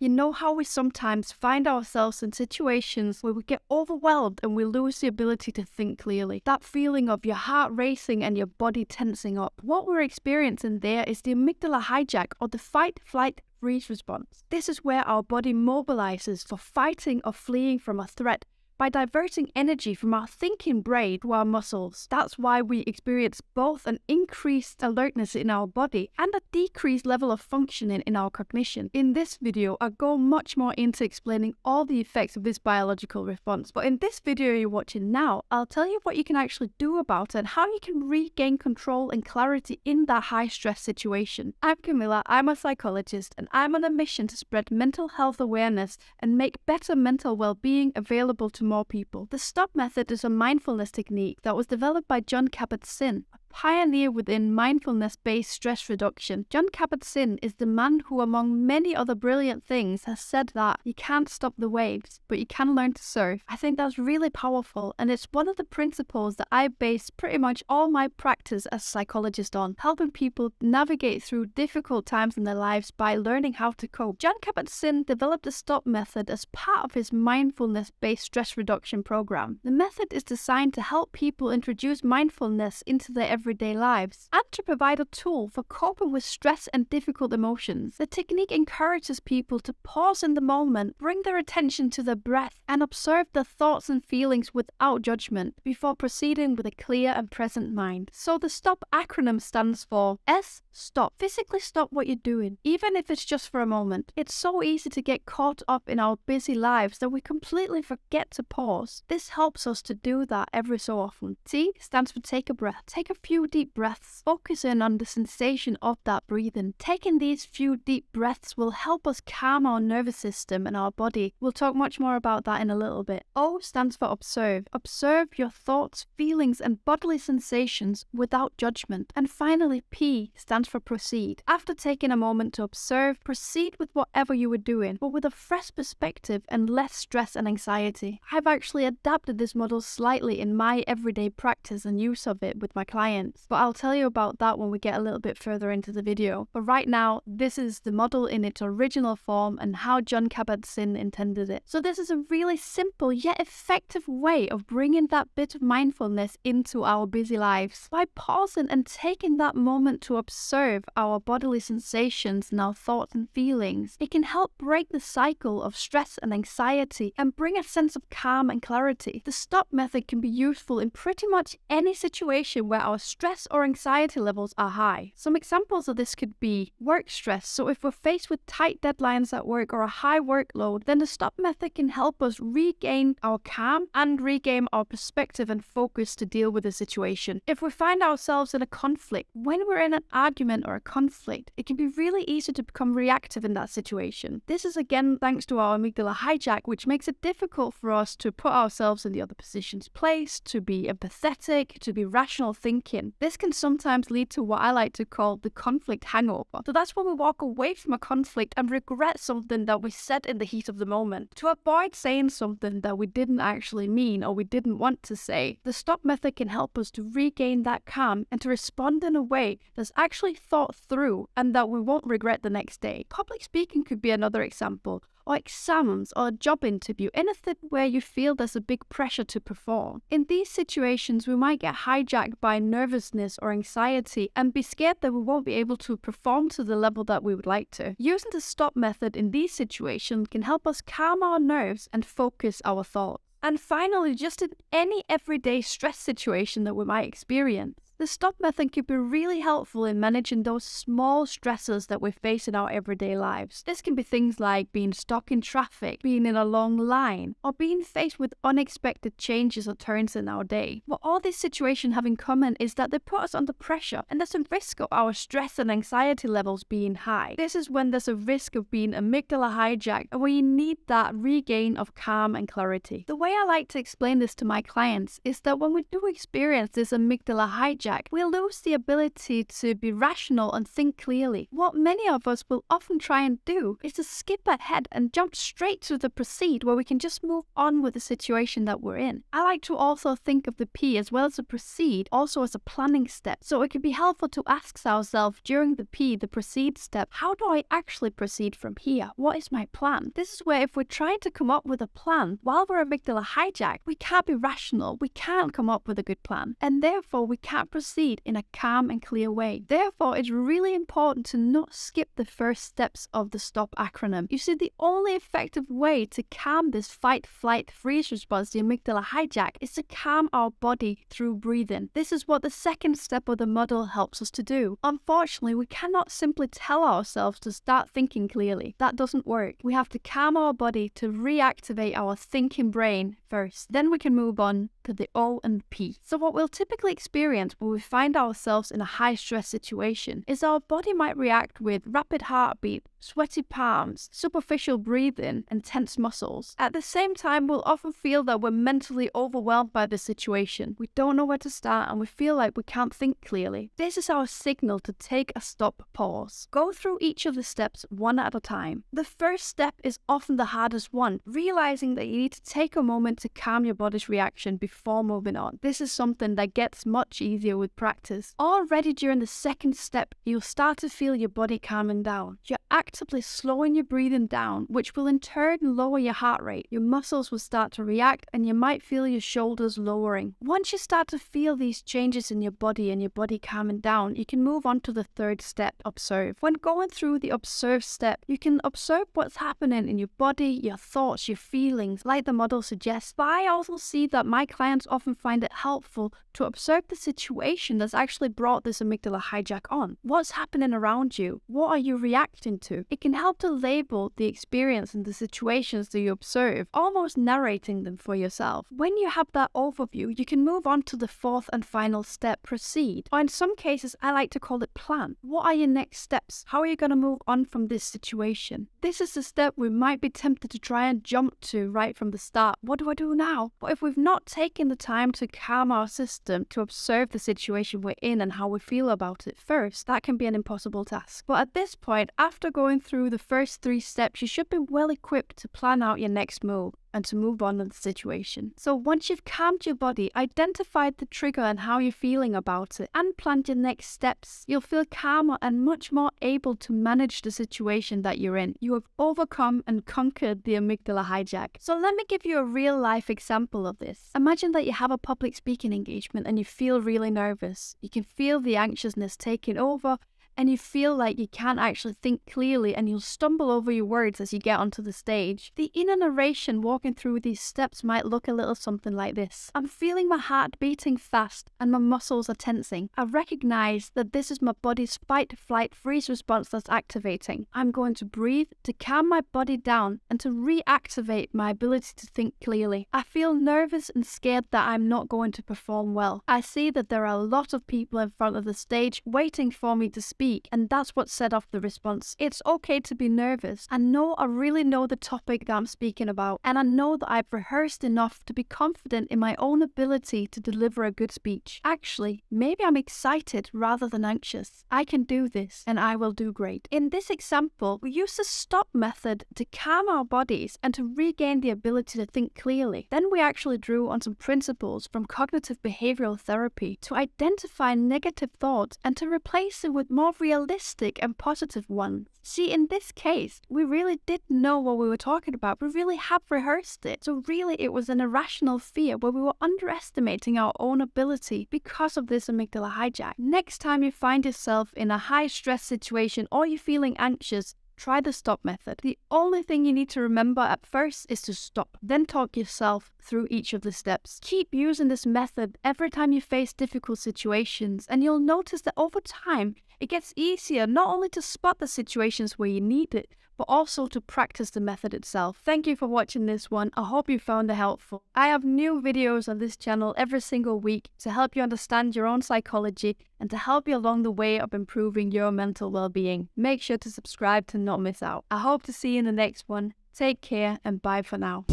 You know how we sometimes find ourselves in situations where we get overwhelmed and we lose the ability to think clearly. That feeling of your heart racing and your body tensing up. What we're experiencing there is the amygdala hijack, or the fight, flight, freeze response. This is where our body mobilizes for fighting or fleeing from a threat by diverting energy from our thinking brain to our muscles. That's why we experience both an increased alertness in our body and a decreased level of functioning in our cognition. In this video, I'll go much more into explaining all the effects of this biological response. But in this video you're watching now, I'll tell you what you can actually do about it and how you can regain control and clarity in that high stress situation. I'm Camilla, I'm a psychologist, and I'm on a mission to spread mental health awareness and make better mental well-being available to more people. The STOP method is a mindfulness technique that was developed by Jon Kabat-Zinn, a pioneer within mindfulness-based stress reduction. Jon Kabat-Zinn is the man who, among many other brilliant things, has said that you can't stop the waves, but you can learn to surf. I think that's really powerful, and it's one of the principles that I base pretty much all my practice as a psychologist on, helping people navigate through difficult times in their lives by learning how to cope. Jon Kabat-Zinn developed the STOP method as part of his mindfulness-based stress reduction program. The method is designed to help people introduce mindfulness into their everyday lives and to provide a tool for coping with stress and difficult emotions. The technique encourages people to pause in the moment, bring their attention to their breath, and observe their thoughts and feelings without judgment before proceeding with a clear and present mind. So the STOP acronym stands for S, stop. Physically stop what you're doing, even if it's just for a moment. It's so easy to get caught up in our busy lives that we completely forget to pause. This helps us to do that every so often. T stands for take a breath. Take a few deep breaths, focusing on the sensation of that breathing. Taking these few deep breaths will help us calm our nervous system and our body. We'll talk much more about that in a little bit. O stands for observe. Observe your thoughts, feelings, and bodily sensations without judgment. And finally, P stands for proceed. After taking a moment to observe, proceed with whatever you were doing, but with a fresh perspective and less stress and anxiety. I've actually adapted this model slightly in my everyday practice and use of it with my clients, but I'll tell you about that when we get a little bit further into the video. But right now, this is the model in its original form and how Jon Kabat-Zinn intended it. So this is a really simple yet effective way of bringing that bit of mindfulness into our busy lives. By pausing and taking that moment to observe our bodily sensations and our thoughts and feelings, it can help break the cycle of stress and anxiety and bring a sense of calm and clarity. The STOP method can be useful in pretty much any situation where our stress or anxiety levels are high. Some examples of this could be work stress. So if we're faced with tight deadlines at work or a high workload, then the STOP method can help us regain our calm and regain our perspective and focus to deal with the situation. If we find ourselves in a conflict, when we're in an argument or a conflict, it can be really easy to become reactive in that situation. This is again thanks to our amygdala hijack, which makes it difficult for us to put ourselves in the other person's place, to be empathetic, to be rational thinking. This can sometimes lead to what I like to call the conflict hangover. So that's when we walk away from a conflict and regret something that we said in the heat of the moment. To avoid saying something that we didn't actually mean or we didn't want to say, the STOP method can help us to regain that calm and to respond in a way that's actually thought through and that we won't regret the next day. Public speaking could be another example, or exams or a job interview, anything where you feel there's a big pressure to perform. In these situations, we might get hijacked by nervousness or anxiety and be scared that we won't be able to perform to the level that we would like to. Using the STOP method in these situations can help us calm our nerves and focus our thoughts. And finally, just in any everyday stress situation that we might experience, the STOP method can be really helpful in managing those small stressors that we face in our everyday lives. This can be things like being stuck in traffic, being in a long line, or being faced with unexpected changes or turns in our day. What all these situations have in common is that they put us under pressure, and there's a risk of our stress and anxiety levels being high. This is when there's a risk of being amygdala hijacked and when you need that regain of calm and clarity. The way I like to explain this to my clients is that when we do experience this amygdala hijack, hijack, we lose the ability to be rational and think clearly. What many of us will often try and do is to skip ahead and jump straight to the proceed, where we can just move on with the situation that we're in. I like to also think of the P as well as the proceed also as a planning step. So it can be helpful to ask ourselves during the P, the proceed step, how do I actually proceed from here? What is my plan? This is where if we're trying to come up with a plan while we're amygdala hijacked, we can't be rational. We can't come up with a good plan. And therefore, we can't proceed in a calm and clear way. Therefore, it's really important to not skip the first steps of the STOP acronym. You see, the only effective way to calm this fight, flight, freeze response, the amygdala hijack, is to calm our body through breathing. This is what the second step of the model helps us to do. Unfortunately, we cannot simply tell ourselves to start thinking clearly. That doesn't work. We have to calm our body to reactivate our thinking brain first. Then we can move on to the O and P. So what we'll typically experience when we find ourselves in a high stress situation is our body might react with rapid heartbeat, sweaty palms, superficial breathing, and tense muscles. At the same time, we'll often feel that we're mentally overwhelmed by the situation. We don't know where to start and we feel like we can't think clearly. This is our signal to take a stop, pause. Go through each of the steps one at a time. The first step is often the hardest one, realizing that you need to take a moment to calm your body's reaction before moving on. This is something that gets much easier with practice. Already during the second step, you'll start to feel your body calming down. You're actively slowing your breathing down, which will in turn lower your heart rate. Your muscles will start to react and you might feel your shoulders lowering. Once you start to feel these changes in your body and your body calming down, you can move on to the third step, observe. When going through the observe step, you can observe what's happening in your body, your thoughts, your feelings, like the model suggests. But I also see that my clients often find it helpful to observe the situation that's actually brought this amygdala hijack on. What's happening around you? What are you reacting to? It can help to label the experience and the situations that you observe, almost narrating them for yourself. When you have that overview, you can move on to the fourth and final step, proceed. Or in some cases, I like to call it plan. What are your next steps? How are you going to move on from this situation? This is the step we might be tempted to try and jump to right from the start. What do I do now? But if we've not taken the time to calm our system, to observe the situation we're in and how we feel about it first, that can be an impossible task. But at this point, after going through the first three steps, you should be well equipped to plan out your next move and to move on in the situation. So once you've calmed your body, identified the trigger and how you're feeling about it, and planned your next steps, you'll feel calmer and much more able to manage the situation that you're in. You have overcome and conquered the amygdala hijack. So let me give you a real life example of this. Imagine that you have a public speaking engagement and you feel really nervous. You can feel the anxiousness taking over, and you feel like you can't actually think clearly and you'll stumble over your words as you get onto the stage. The inner narration walking through these steps might look a little something like this. I'm feeling my heart beating fast and my muscles are tensing. I recognize that this is my body's fight, flight, freeze response that's activating. I'm going to breathe to calm my body down and to reactivate my ability to think clearly. I feel nervous and scared that I'm not going to perform well. I see that there are a lot of people in front of the stage waiting for me to speak, and that's what set off the response. It's okay to be nervous. I know I really know the topic that I'm speaking about, and I know that I've rehearsed enough to be confident in my own ability to deliver a good speech. Actually, maybe I'm excited rather than anxious. I can do this, and I will do great. In this example, we use the stop method to calm our bodies and to regain the ability to think clearly. Then we actually drew on some principles from cognitive behavioral therapy to identify negative thoughts and to replace it with more realistic and positive ones. See, in this case, we really did know what we were talking about. We really have rehearsed it. So really, it was an irrational fear where we were underestimating our own ability because of this amygdala hijack. Next time you find yourself in a high stress situation or you're feeling anxious, try the stop method. The only thing you need to remember at first is to stop. Then talk yourself through each of the steps. Keep using this method every time you face difficult situations, and you'll notice that over time, it gets easier not only to spot the situations where you need it, but also to practice the method itself. Thank you for watching this one. I hope you found it helpful. I have new videos on this channel every single week to help you understand your own psychology and to help you along the way of improving your mental well-being. Make sure to subscribe to not miss out. I hope to see you in the next one. Take care and bye for now.